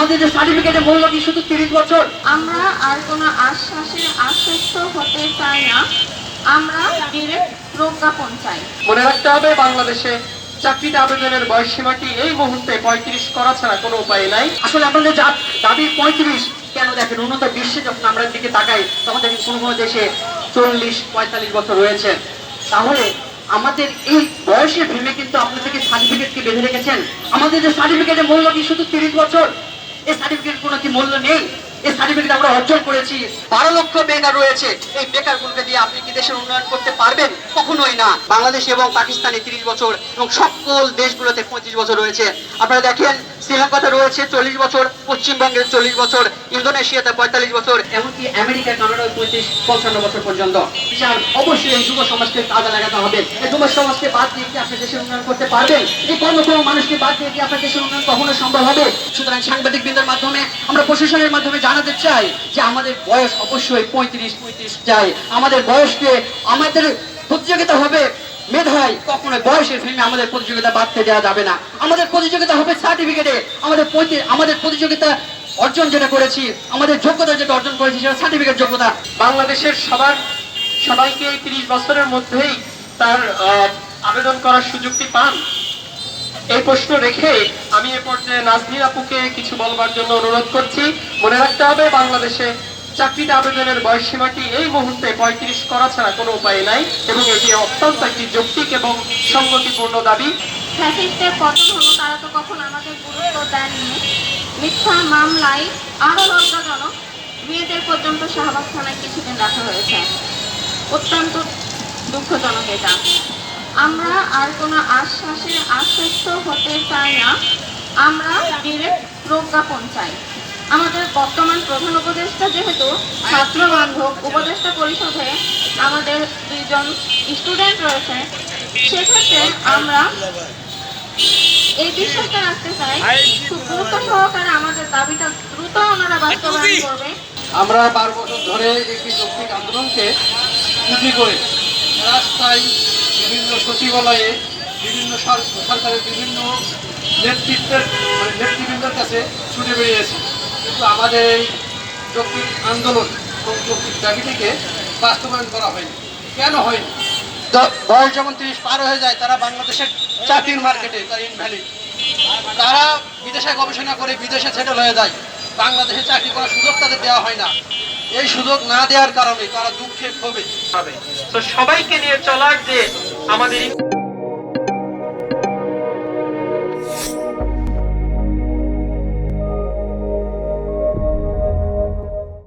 আমাদের যে সার্টিফিকেটের মূল্য কি শুধু 30 বছর? আমরা আর কোনো আশ্বাসে আশ্বস্ত হতে চাই না, আমরা ডিরেক্ট প্রজ্ঞাপন চাই। মনে রাখতে হবে, বাংলাদেশে চাকরিতে আবেদনের বয়সসীমাটি এই মুহূর্তে 35 করা ছাড়া কোনো উপায় নাই। আসলে আপনাদের যা দাবি 35, কেন দেখেন উন্নত বিশ্বে যখন আমরা দিকে তাকাই তখন দেখেন কোনো কোনো দেশে 40-45 বছর রয়েছে। তাহলে আমাদের এই বয়সের ভেবে কিন্তু আপনার থেকে সার্টিফিকেটকে বেঁধে রেখেছেন। আমাদের যে সার্টিফিকেটের মূল্য কি শুধু 30 বছর? এই সার্টিফিকেট কোনো কি মূল্য নেই? এই সার্টিফিকেট আমরা অর্জন করেছি। 12 লক্ষ বেকার রয়েছে, এই বেকারগুলোকে দিয়ে আপনি কি দেশের উন্নয়ন করতে পারবেন? কখনোই না। বাংলাদেশ এবং পাকিস্তানে 30 বছর এবং সকল দেশগুলোতে 35 বছর রয়েছে। আপনারা দেখেন শ্রীলঙ্কাতে রয়েছে 40 বছর, পশ্চিমবঙ্গের 40 বছর, ইন্দোনেশিয়াতে 45 বছর, এমনকি আমেরিকা, কানাডায় 35-55 বছর পর্যন্ত। অবশ্যই এই যুব সমাজকে কাজে লাগাতে হবে। এই যুব সমাজকে বাদ দিয়ে কি আপনি দেশের উন্নয়ন করতে পারবেন? এই কর্মক্ষম মানুষকে বাদ দিয়ে কি আপনার দেশের উন্নয়ন কখনো সম্ভব হবে? সুতরাং সাংবাদিকবৃন্দের মাধ্যমে আমরা প্রশাসনের মাধ্যমে জানাতে চাই যে আমাদের বয়স অবশ্যই 35 চাই। আমাদের বয়সকে আমাদের প্রতিযোগিতা হবে মেধায়, কখনো বয়সের ভেঙে আমাদের প্রতিযোগিতা বাড়তে দেওয়া যাবে না। আমাদের প্রতিযোগিতা হবে সার্টিফিকেটে। আমাদের প্রতিযোগিতা অর্জন যেটা করেছি, আমাদের যোগ্যতা যেটা অর্জন করেছি সেটা সার্টিফিকেট যোগ্যতা। বাংলাদেশের সবাইকে এই 30 বছরের মধ্যেই তার আবেদন করার সুযোগটি পান, এই প্রশ্ন রেখে আমি এ পর্যায়ে নাজনীন আপুকে কিছু বলবার জন্য অনুরোধ করছি। মনে রাখতে হবে, বাংলাদেশে চাকরিতে আবেদনের বয়সসীমাটি এই মুহূর্তে 35 করা ছাড়া কোনো উপায় নাই এবং এটি অত্যন্ত একটি যৌক্তিক এবং সঙ্গতিপূর্ণ দাবি। ফ্যাসিস্টের পতন হলো, তারা তো কখন আমাদের গুরুত্ব দেননি। মিথ্যা মামলায় আরো লজ্জাজনক, মেয়েদের পর্যন্ত শাহবাগ থানায় কিছুদিন রাখা হয়েছে। অত্যন্ত দুঃখজনক এটা। আমরা আর কোনো আশ্বাসে আশ্বস্ত হতে চাই না, আমরা ডিরেক্ট প্রজ্ঞাপন চাই। আমাদের বর্তমান প্রধান উপদেষ্টা যেহেতু ছাত্র বান্ধব, উপদেষ্টা পরিষদে আমাদের 2 জন স্টুডেন্ট রয়েছে, সেক্ষেত্রে আমরা এই বিষয়টা রাখতে চাই খুব গুরুত্ব সহকারে আমাদের দাবিটা দ্রুত ওনারা বাস্তবায়ন করবে। আমরা 12 বছর ধরে একটি যৌক্তিক আন্দোলনকে পুঁজি করে রাস্তায়, বিভিন্ন সচিবালয়ে, বিভিন্ন সরকারের বিভিন্ন নেতৃবৃন্দের কাছে ছুটে বেরিয়েছি, কিন্তু আমাদের এই যৌক্তিক আন্দোলন এবং যৌক্তিক দাবিটিকে বাস্তবায়ন করা হয়নি। কেন হয়নি? বয়স যখন 30 পার হয়ে যায়, তারা বাংলাদেশের চাকরির মার্কেটে তারা ইনভ্যালিড, তারা বিদেশে গবেষণা করে বিদেশে সেটেল হয়ে যায়। বাংলাদেশে চাকরি করার সুযোগ তাদের দেওয়া হয় না। এই সুযোগ না দেওয়ার কারণে তারা দুঃখে ক্ষোভে। তো সবাইকে নিয়ে চলার যে আমাদের